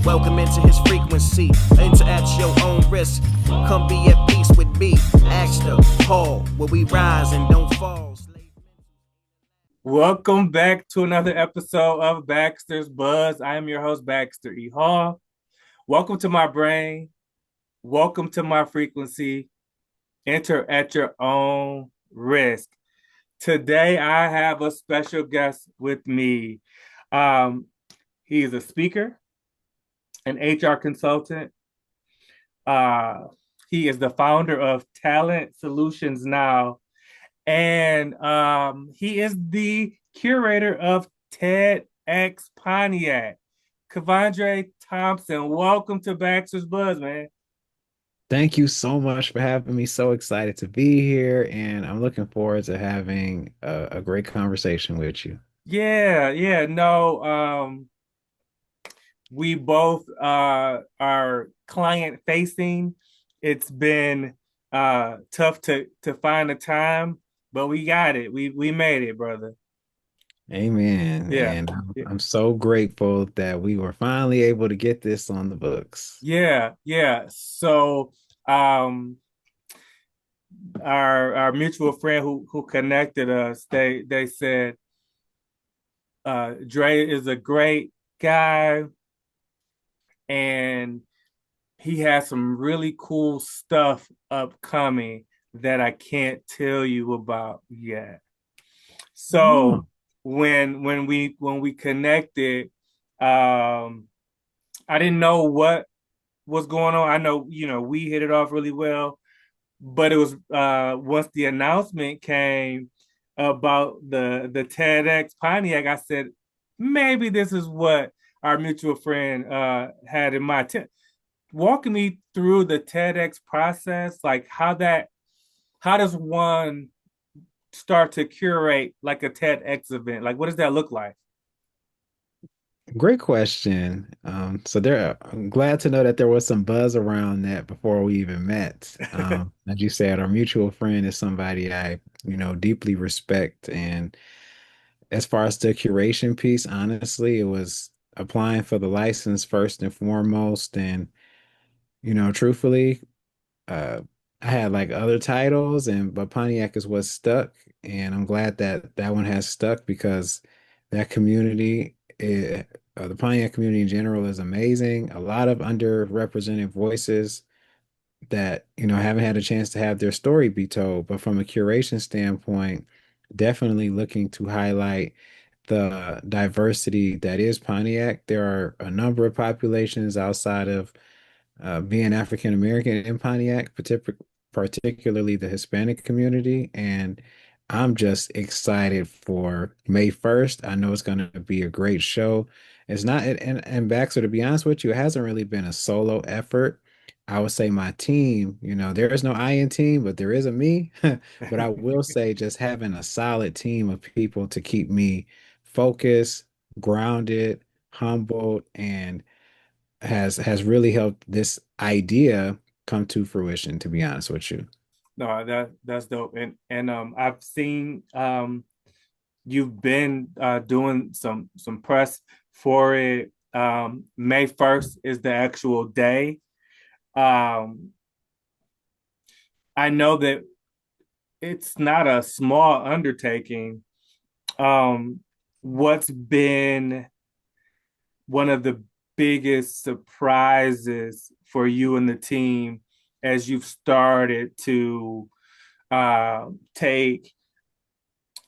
Welcome into his frequency. Enter at your own risk. Come be at peace with me. Axter, Paul, where we rise and don't fall. Welcome back to another episode of Baxter's Buzz. I am your host, Baxter E. Hall. Welcome to my brain. Welcome to my frequency. Enter at your own risk. Today, I have a special guest with me. He is a speaker, an HR consultant. Uh, he is the founder of Talent Solutions Now, and he is the curator of TEDx Pontiac. Kevandre Thompson, welcome to Baxter's Buzz, man. Thank you so much for having me. So excited to be here, and I'm looking forward to having a great conversation with you. Yeah, no, we both are client facing. It's been tough to find the time, but we got it. We made it, brother. Amen. Yeah. And I'm so grateful that we were finally able to get this on the books. Yeah. So um our mutual friend who connected us, they said Dre is a great guy and he has some really cool stuff upcoming that I can't tell you about yet. Oh, So when we connected, I didn't know what was going on. I know, we hit it off really well, but it was once the announcement came about the TEDx Pontiac, I said maybe this is what our mutual friend had in mind. Walking me through the TEDx process, like how does one start to curate like a TEDx event? Like what does that look like? great question. I'm glad to know that there was some buzz around that before we even met. As you said, our mutual friend is somebody I deeply respect. And as far as the curation piece, honestly, it was applying for the license first and foremost. And truthfully, uh, I had like other titles, but Pontiac is what stuck, and I'm glad that that one has stuck because that community, the Pontiac community in general, is amazing. A lot of underrepresented voices that haven't had a chance to have their story be told, but from a curation standpoint, definitely looking to highlight the diversity that is Pontiac. There are a number of populations outside of being African American in Pontiac, particularly the Hispanic community. And I'm just excited for May 1st. I know it's going to be a great show. It's not, and Baxter, to be honest with you, it hasn't really been a solo effort. I would say my team, there is no I in team, but there is a me. But I will say just having a solid team of people to keep me focused, grounded, humbled, and has really helped this idea come to fruition, to be honest with you. No, that's dope. And I've seen you've been doing some press for it. May 1st is the actual day. Um, I know that it's not a small undertaking. Um, what's been one of the biggest surprises for you and the team as you've started to take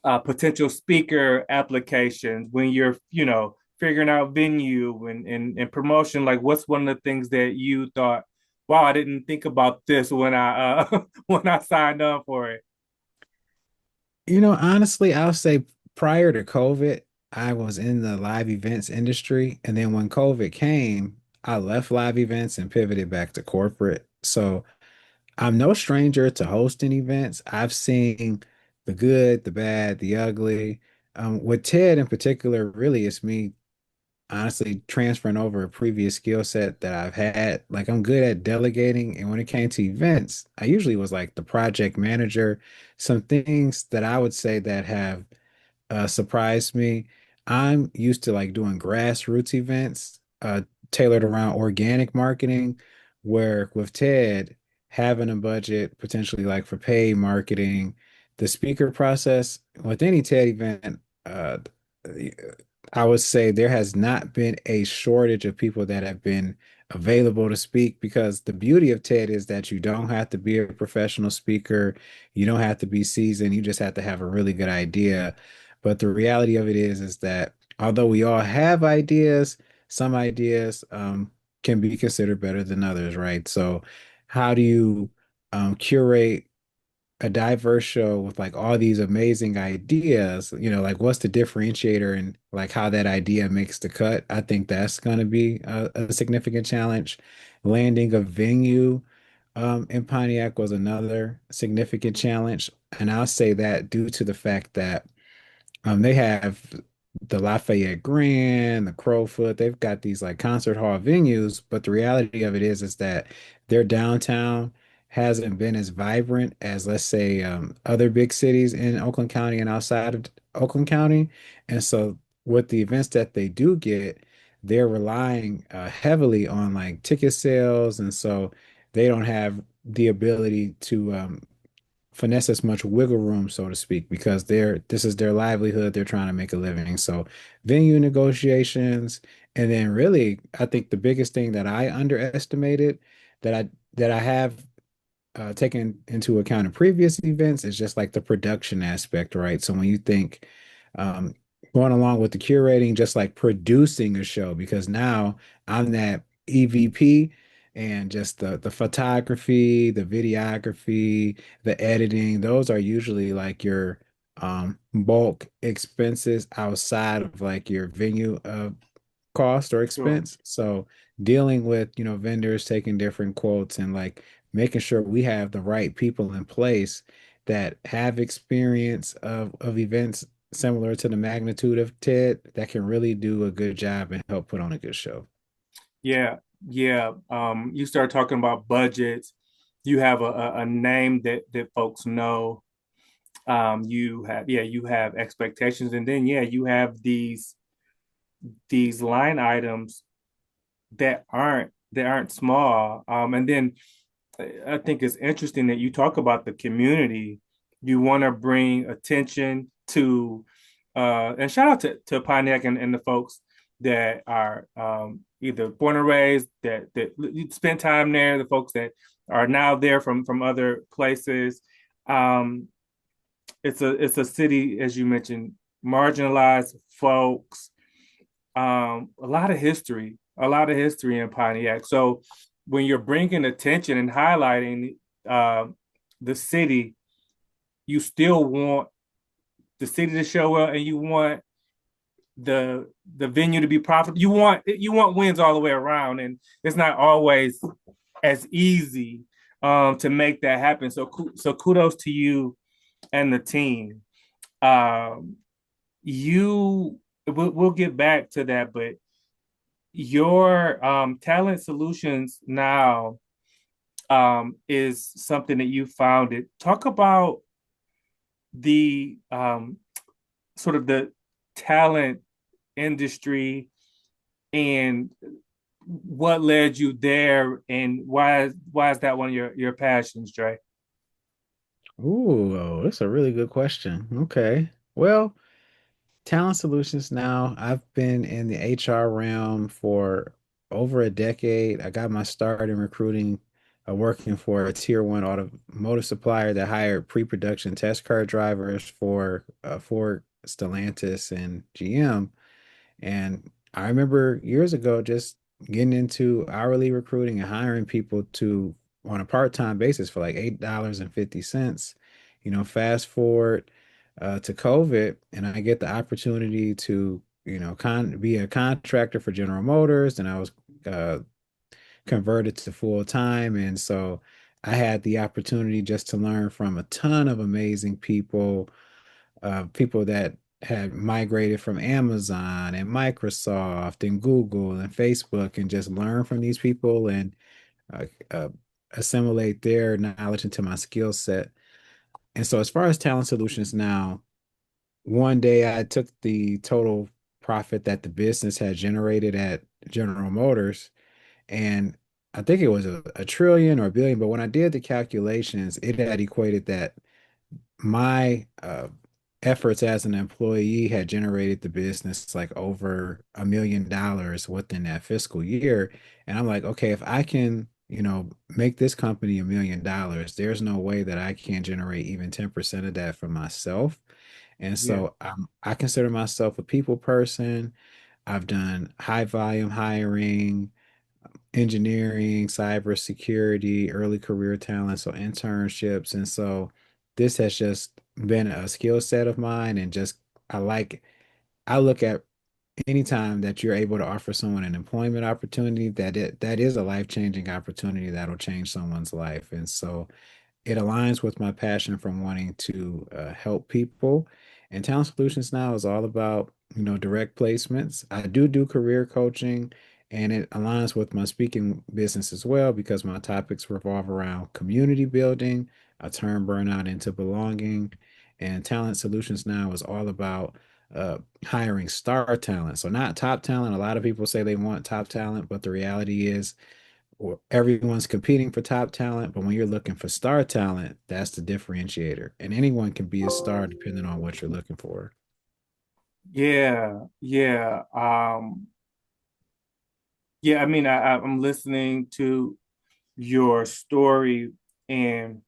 potential speaker applications when you're, figuring out venue and promotion? Like, what's one of the things that you thought, wow, I didn't think about this when I when I signed up for it? Honestly, I'll say prior to COVID, I was in the live events industry. And then when COVID came, I left live events and pivoted back to corporate. So I'm no stranger to hosting events. I've seen the good, the bad, the ugly. With Ted in particular, really, it's me honestly transferring over a previous skill set that I've had. Like I'm good at delegating, and when it came to events, I usually was like the project manager. Some things that I would say that have surprised me. I'm used to like doing grassroots events. tailored around organic marketing, where with TED, having a budget potentially like for paid marketing, the speaker process with any TED event, I would say there has not been a shortage of people that have been available to speak because the beauty of TED is that you don't have to be a professional speaker, you don't have to be seasoned, you just have to have a really good idea. But the reality of it is that although we all have ideas, some ideas can be considered better than others, right? So, how do you curate a diverse show with like all these amazing ideas? You know, like what's the differentiator and like how that idea makes the cut? I think that's going to be a significant challenge. Landing a venue in Pontiac was another significant challenge. And I'll say that due to the fact that they have the Lafayette Grand, the Crowfoot. They've got these like concert hall venues, but the reality of it is that their downtown hasn't been as vibrant as, let's say, other big cities in Oakland County and outside of Oakland County. And so, with the events that they do get, they're relying heavily on like ticket sales, and so they don't have the ability to finesse as much wiggle room, so to speak, because this is their livelihood. They're trying to make a living. So venue negotiations, and then really, I think the biggest thing that I underestimated that I have taken into account in previous events is just like the production aspect, right? So when you think um, going along with the curating, just like producing a show, because now I'm that EVP and just the photography, the videography, the editing, those are usually like your bulk expenses outside of like your venue cost or Sure. expense. So dealing with, vendors taking different quotes and like making sure we have the right people in place that have experience of events similar to the magnitude of TED that can really do a good job and help put on a good show. Yeah, yeah. You start talking about budgets. You have a name that folks know. You have expectations, and then you have these line items that aren't small. And then I think it's interesting that you talk about the community. You want to bring attention to, and shout out to Pontiac and the folks that are either born and raised, that spend time there, the folks that are now there from other places. Um, it's a city, as you mentioned, marginalized folks, a lot of history in Pontiac. So when you're bringing attention and highlighting uh, the city, you still want the city to show up, and you want the venue to be profitable. You want wins all the way around, and it's not always as easy to make that happen. So kudos to you and the team. Um, you we'll get back to that, but your talent solutions now is something that you founded. Talk about the sort of the talent industry and what led you there, and why is that one of your passions, Dre? Ooh, that's a really good question. Okay. Well, Talent Solutions now, I've been in the HR realm for over a decade. I got my start in recruiting, working for a tier one automotive supplier that hired pre-production test car drivers for Ford, Stellantis, and GM. And I remember years ago just getting into hourly recruiting and hiring people to on a part-time basis for like $8.50. Fast forward to COVID, and I get the opportunity to, be a contractor for General Motors, and I was uh, converted to full time. And so I had the opportunity just to learn from a ton of amazing people, people that had migrated from Amazon and Microsoft and Google and Facebook, and just learn from these people and uh, uh, assimilate their knowledge into my skill set. And so, as far as talent solutions now, one day I took the total profit that the business had generated at General Motors, and I think it was a trillion or a billion, but when I did the calculations, it had equated that my efforts as an employee had generated the business like over $1 million within that fiscal year. And I'm like, okay, if I can, make this company $1 million, there's no way that I can't generate even 10% of that for myself. And Yeah. so I consider myself a people person. I've done high volume hiring, engineering, cybersecurity, early career talent, so internships. And so this has just been a skill set of mine. And just, I look at anytime that you're able to offer someone an employment opportunity, that is a life-changing opportunity that'll change someone's life. And so it aligns with my passion from wanting to help people. And Talent Solutions now is all about, direct placements. I do career coaching, and it aligns with my speaking business as well because my topics revolve around community building. I turn burnout into belonging. And Talent Solutions now is all about hiring star talent. So not top talent. A lot of people say they want top talent, but the reality is everyone's competing for top talent, but when you're looking for star talent, that's the differentiator. And anyone can be a star depending on what you're looking for. Yeah, yeah. Yeah, I mean, I'm listening to your story, and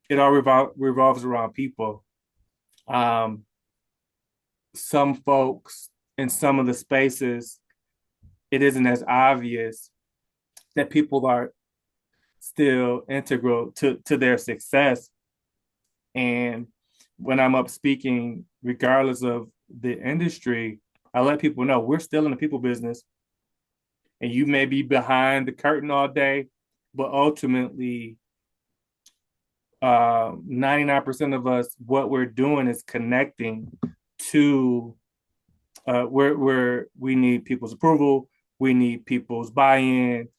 it all revolves around people. Um, some folks in some of the spaces, it isn't as obvious that people are still integral to their success. And when I'm up speaking, regardless of the industry, I let people know we're still in the people business, and you may be behind the curtain all day, but ultimately 99% of us, what we're doing is connecting to where we need people's approval, we need people's buy-in,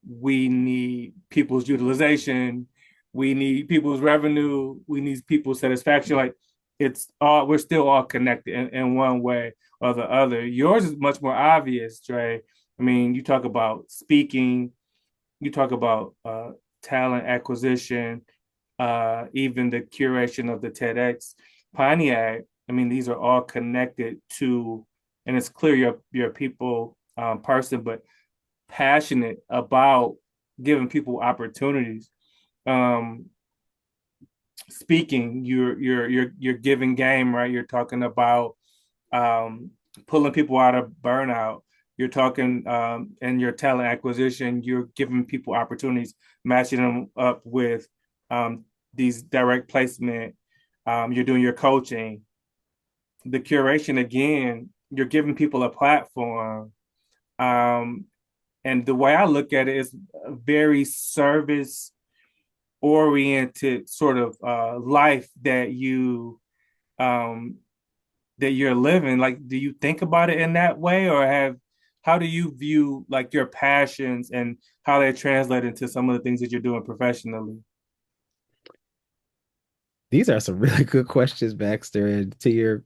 we need people's utilization, we need people's revenue, we need people's satisfaction. Like it's all we're still all connected in one way or the other. Yours is much more obvious, Trey. I mean, you talk about speaking, you talk about talent acquisition, even the curation of the TEDx Pontiac. I mean, these are all connected to, and it's clear you're a people person, but passionate about giving people opportunities. Um, Speaking, you're giving game, right? You're talking about um, pulling people out of burnout. You're talking in your talent acquisition, you're giving people opportunities, matching them up with these direct placement. You're doing your coaching, the curation again. You're giving people a platform, um, and the way I look at it is a very service oriented sort of life um, that you're living. Like, do you think about it in that way, or how do you view like your passions and how they translate into some of the things that you're doing professionally? These are some really good questions, Baxter. And to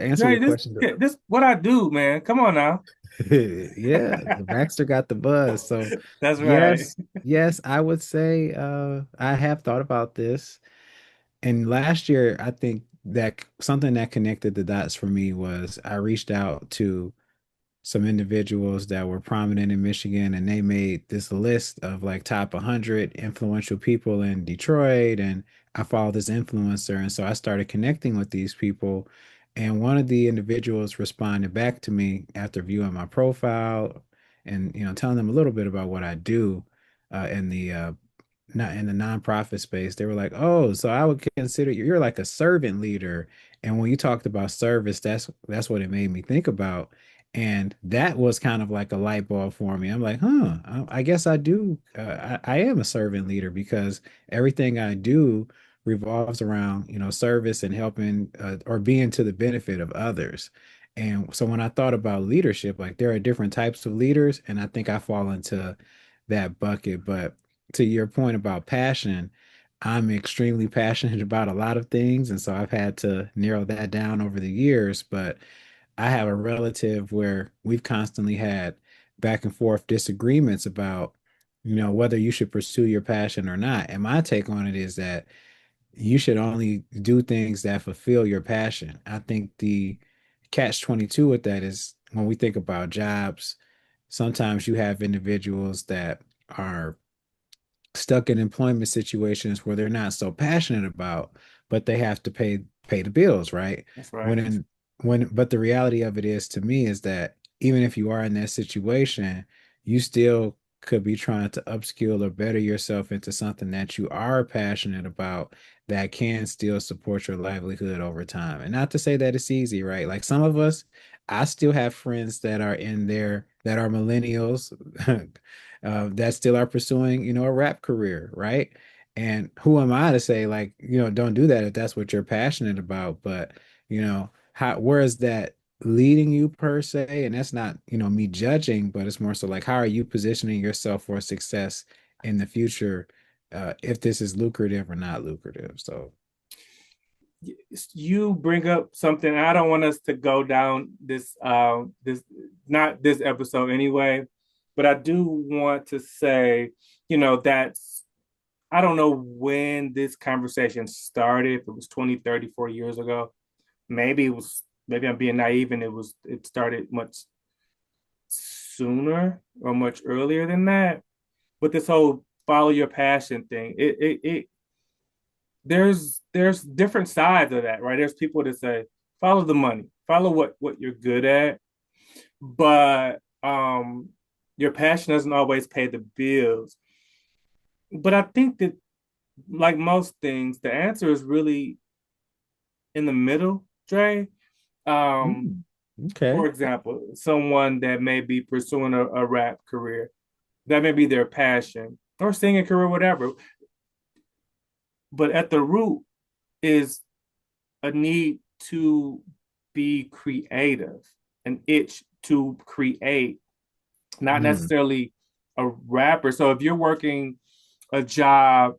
answer Right, your question, this what I do, man. Come on now. yeah, the Baxter got the buzz. So That's right. yes, yes, I would say I have thought about this. And last year, I think that something that connected the dots for me was I reached out to some individuals that were prominent in Michigan, and they made this list of like top 100 influential people in Detroit. And I followed this influencer. And so I started connecting with these people. And one of the individuals responded back to me after viewing my profile and, telling them a little bit about what I do in the not in the nonprofit space. They were like, "Oh, so I would consider you're like a servant leader." And when you talked about service, that's what it made me think about. And that was kind of like a light bulb for me. I'm like, huh, I guess I do. I am a servant leader because everything I do revolves around, service and helping or being to the benefit of others. And so when I thought about leadership, like there are different types of leaders, and I think I fall into that bucket. But to your point about passion, I'm extremely passionate about a lot of things. And so I've had to narrow that down over the years. But I have a relative where we've constantly had back and forth disagreements about, whether you should pursue your passion or not. And my take on it is that you should only do things that fulfill your passion. I think the catch 22 with that is when we think about jobs, sometimes you have individuals that are stuck in employment situations where they're not so passionate about, but they have to pay the bills, right? That's right. But the reality of it is, to me, is that even if you are in that situation, you still could be trying to upskill or better yourself into something that you are passionate about that can still support your livelihood over time. And not to say that it's easy, right? Like some of us, I still have friends that are in there that are millennials that still are pursuing, a rap career, right? And who am I to say, like, don't do that if that's what you're passionate about? But, where is that leading you per se? And that's not, me judging, but it's more so like, how are you positioning yourself for success in the future, if this is lucrative or not lucrative? So, You bring up something. I don't want us to go down this not this episode anyway, but I do want to say, that's I don't know when this conversation started. If it was 20, 30, 40 years ago. Maybe I'm being naive and it started much sooner or much earlier than that. But this whole follow your passion thing, it there's different sides of that, right? There's people that say follow the money, follow what you're good at, but your passion doesn't always pay the bills. But I think that, like most things, the answer is really in the middle, Dre. Um, okay. for example, someone that may be pursuing a rap career, that may be their passion, or singing career, whatever. But at the root is a need to be creative, an itch to create, not Mm, necessarily a rapper. So if you're working a job,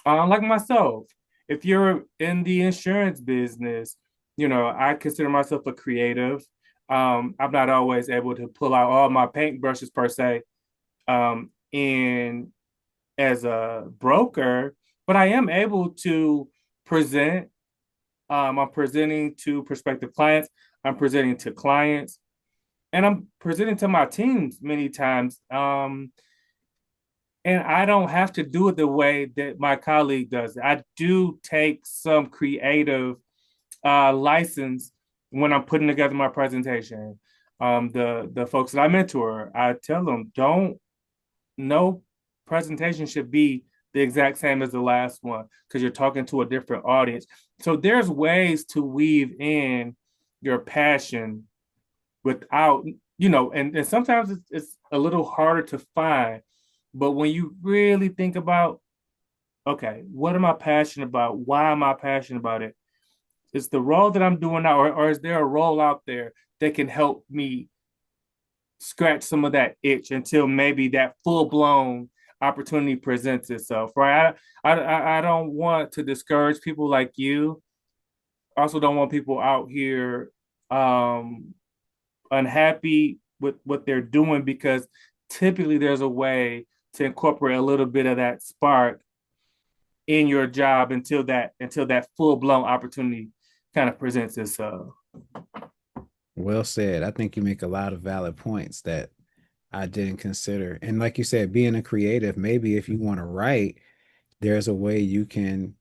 like myself, if you're in the insurance business, I consider myself a creative. I'm not always able to pull out all my paintbrushes per se, in as a broker, but I am able to present. I'm presenting to prospective clients. I'm presenting to clients, and I'm presenting to my teams many times. And I don't have to do it the way that my colleague does. I do take some creative license when I'm putting together my presentation. The folks that I mentor, I tell them, don't no presentation should be the exact same as the last one because you're talking to a different audience. So there's ways to weave in your passion without, and sometimes it's a little harder to find. But when you really think about, okay, what am I passionate about? Why am I passionate about it? Is the role that I'm doing now, or is there a role out there that can help me scratch some of that itch until maybe that full blown opportunity presents itself, right? I don't want to discourage people like you. I also don't want people out here unhappy with what they're doing because typically there's a way to incorporate a little bit of that spark in your job until that full blown opportunity kind of presents itself. well said. I think you make a lot of valid points that I didn't consider. And like you said, being a creative, maybe if you want to write, there's a way you can,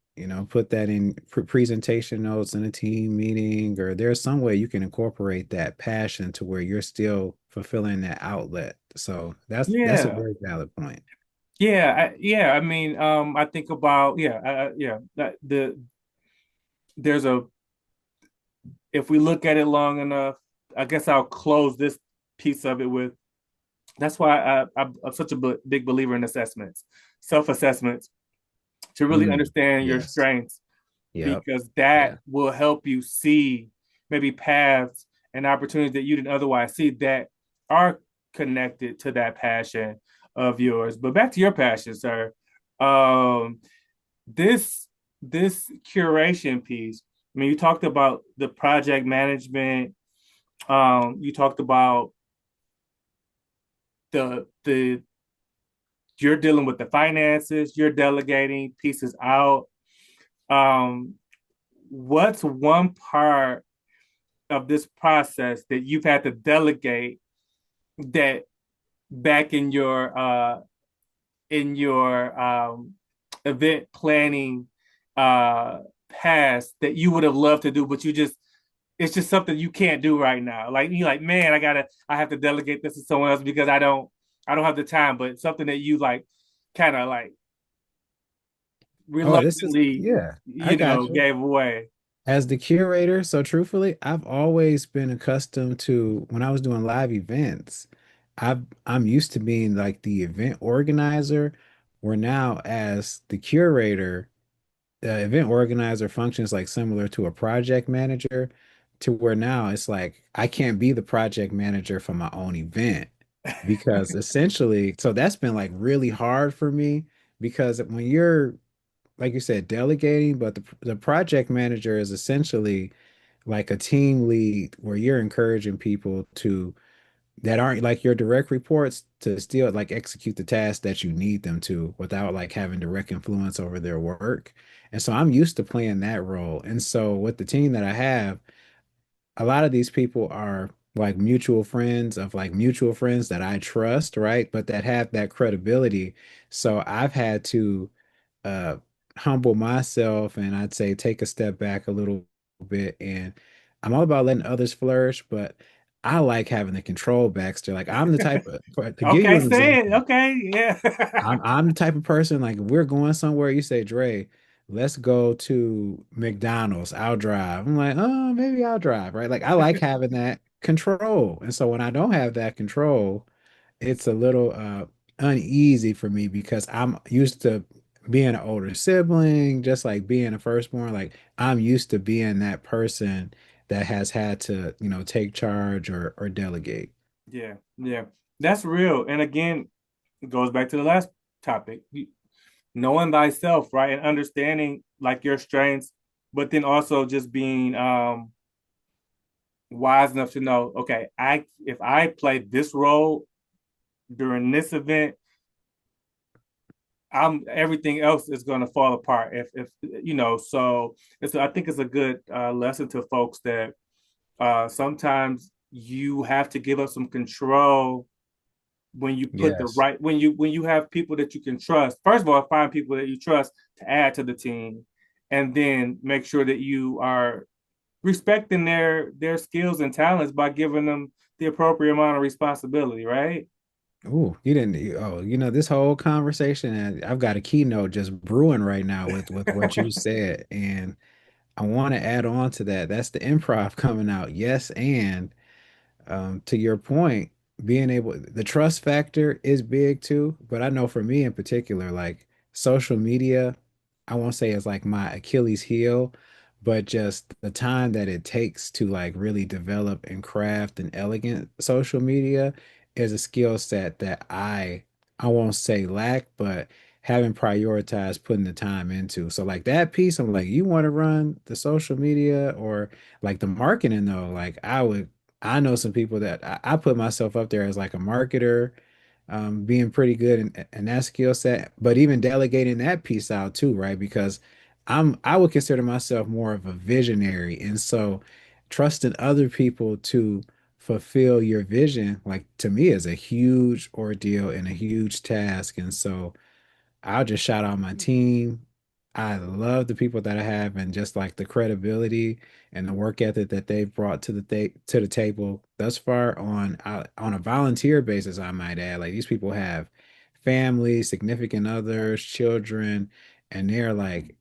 put that in presentation notes in a team meeting, or there's some way you can incorporate that passion to where you're still fulfilling that outlet. So that's a Yeah. very valid point. Yeah. I mean, I think about yeah. There's a if we look at it long enough, I guess I'll close this piece of it with. That's why I'm such a big believer in assessments, self assessments, to really Mm, understand your yes. strengths, Yep. because that Yeah. will help you see maybe paths and opportunities that you didn't otherwise see that are connected to that passion of yours. But back to your passion, sir. Um, this this curation piece. I mean, you talked about the project management. You talked about the you're dealing with the finances, you're delegating pieces out. Um, what's one part of this process that you've had to delegate that back in your event planning uh past that you would have loved to do, but you just it's just something you can't do right now. Like you're like, man, I have to delegate this to someone else because I don't have the time, but something that you like kind of like Oh, this is, reluctantly, yeah, I got you. gave away. As the curator, so truthfully, I've always been accustomed to when I was doing live events, I'm used to being like the event organizer, where now as the curator, the event organizer functions like similar to a project manager, to where now it's like I can't be the project manager for my own event because essentially, so that's been like really hard for me because when you're like you said, delegating, but the project manager is essentially like a team lead where you're encouraging people to that aren't like your direct reports to still like execute the tasks that you need them to without like having direct influence over their work. And so I'm used to playing that role. And so with the team that I have, a lot of these people are like mutual friends of like mutual friends that I trust, right? But that have that credibility. So I've had to uh humble myself and I'd say take a step back a little bit, and I'm all about letting others flourish, but I like having the control, Baxter. Like I'm the type of, to give you Okay, an say it. example, Okay, yeah. I'm the type of person like we're going somewhere, you say, Dre, let's go to McDonald's. I'll drive. I'm like, oh, maybe I'll drive, right? Like I like having that control. And so when I don't have that control, it's a little uneasy for me because I'm used to being an older sibling, just like being a firstborn. Like I'm used to being that person that has had to, take charge or delegate. Yeah, yeah, that's real. And again, it goes back to the last topic. Knowing thyself, right, and understanding like your strengths, but then also just being wise enough to know, okay, I if I play this role during this event, I'm everything else is going to fall apart. If so I think it's a good lesson to folks that sometimes you have to give up some control when you put the Yes. right when you have people that you can trust. First of all, find people that you trust to add to the team, and then make sure that you are respecting their skills and talents by giving them the appropriate amount of responsibility, right? Oh, you didn't. Oh, this whole conversation, and I've got a keynote just brewing right now with what you said, and I want to add on to that. That's the improv coming out. Yes, and to your point, being able, the trust factor is big too. But I know for me in particular, like social media, I won't say it's like my Achilles heel, but just the time that it takes to like really develop and craft an elegant social media is a skill set that I won't say lack, but haven't prioritized putting the time into. So like that piece, I'm like, you want to run the social media or like the marketing though, like I know some people that I put myself up there as like a marketer, being pretty good in that skill set, but even delegating that piece out too, right? Because I would consider myself more of a visionary. And so trusting other people to fulfill your vision, like to me is a huge ordeal and a huge task. And so I'll just shout out my team. I love the people that I have and just like the credibility and the work ethic that they've brought to to the table thus far on a volunteer basis, I might add. Like these people have families, significant others, children, and they're like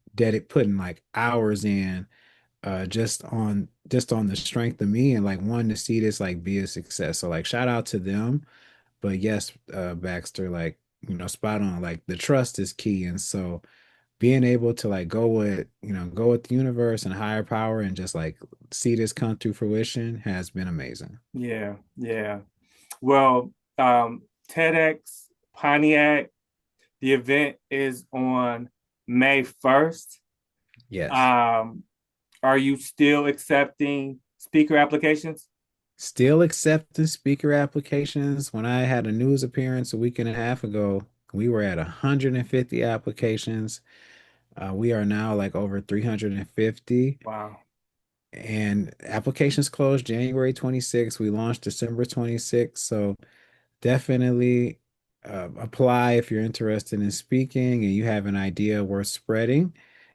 putting like hours in just on the strength of me and like wanting to see this like be a success. So like shout out to them. But yes, Baxter, like, spot on. Like the trust is key. And so being able to like go with the universe and higher power and just like see this come to fruition has been amazing. Yeah, yeah. Well, TEDx Pontiac, the event is on May 1st. Yes. Um, are you still accepting speaker applications? still accepting speaker applications. When I had a news appearance a week and a half ago, we were at 150 applications. We are now like over 350. Wow. And applications closed January 26th. We launched December 26th. So definitely apply if you're interested in speaking and you have an idea worth spreading.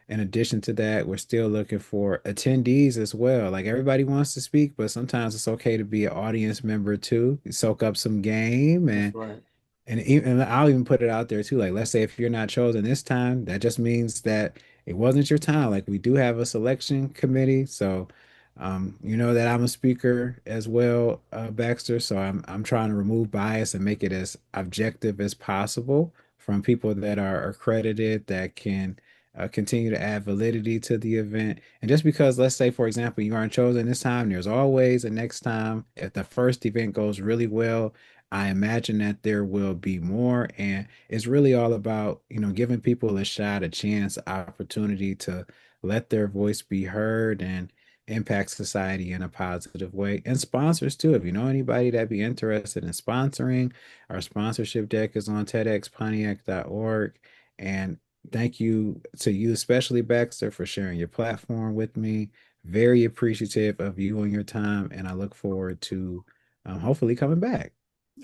In addition to that, we're still looking for attendees as well. Like everybody wants to speak, but sometimes it's okay to be an audience member too. Soak up some game That's right. and I'll even put it out there too. Like, let's say if you're not chosen this time, that just means that it wasn't your time. Like, we do have a selection committee, so you know that I'm a speaker as well, Baxter. So I'm trying to remove bias and make it as objective as possible from people that are accredited that can continue to add validity to the event. And just because, let's say, for example, you aren't chosen this time, there's always a next time. If the first event goes really well, I imagine that there will be more, and it's really all about, giving people a shot, a chance, opportunity to let their voice be heard and impact society in a positive way. And sponsors too. If you know anybody that'd be interested in sponsoring, our sponsorship deck is on TEDxPontiac.org. And thank you to you, especially Baxter, for sharing your platform with me. Very appreciative of you and your time, and I look forward to hopefully coming back.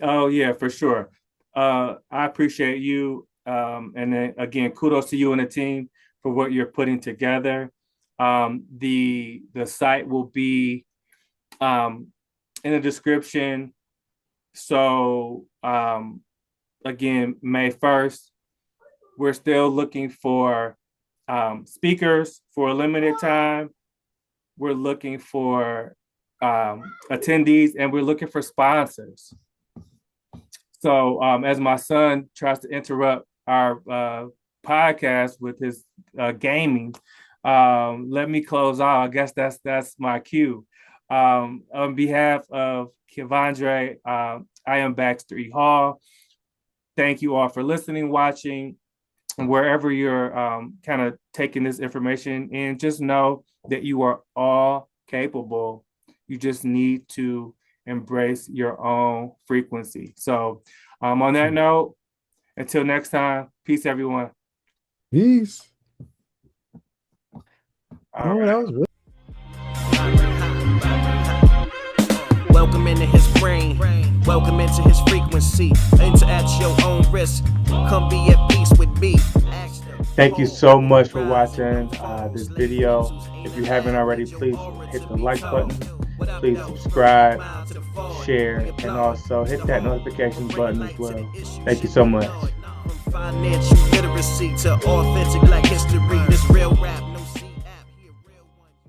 Oh yeah, for sure. I appreciate you. And then again, kudos to you and the team for what you're putting together. The site will be in the description. So again, May 1st, we're still looking for speakers for a limited time. We're looking for attendees, and we're looking for sponsors. So as my son tries to interrupt our podcast with his gaming, let me close out. I guess that's my cue. On behalf of Kevandre, I am Baxter E. Hall. Thank you all for listening, watching, and wherever you're kind of taking this information in, just know that you are all capable. You just need to embrace your own frequency. So on that note, until next time, peace, everyone. Peace. All right. That was really Welcome into his brain. Welcome into his frequency. Enter at your own risk. Come be at peace with me. Thank you so much for watching this video. If you haven't already, please hit the like button. Please subscribe, share, and also hit that notification button as well. Thank you so much. Financial literacy to authentic black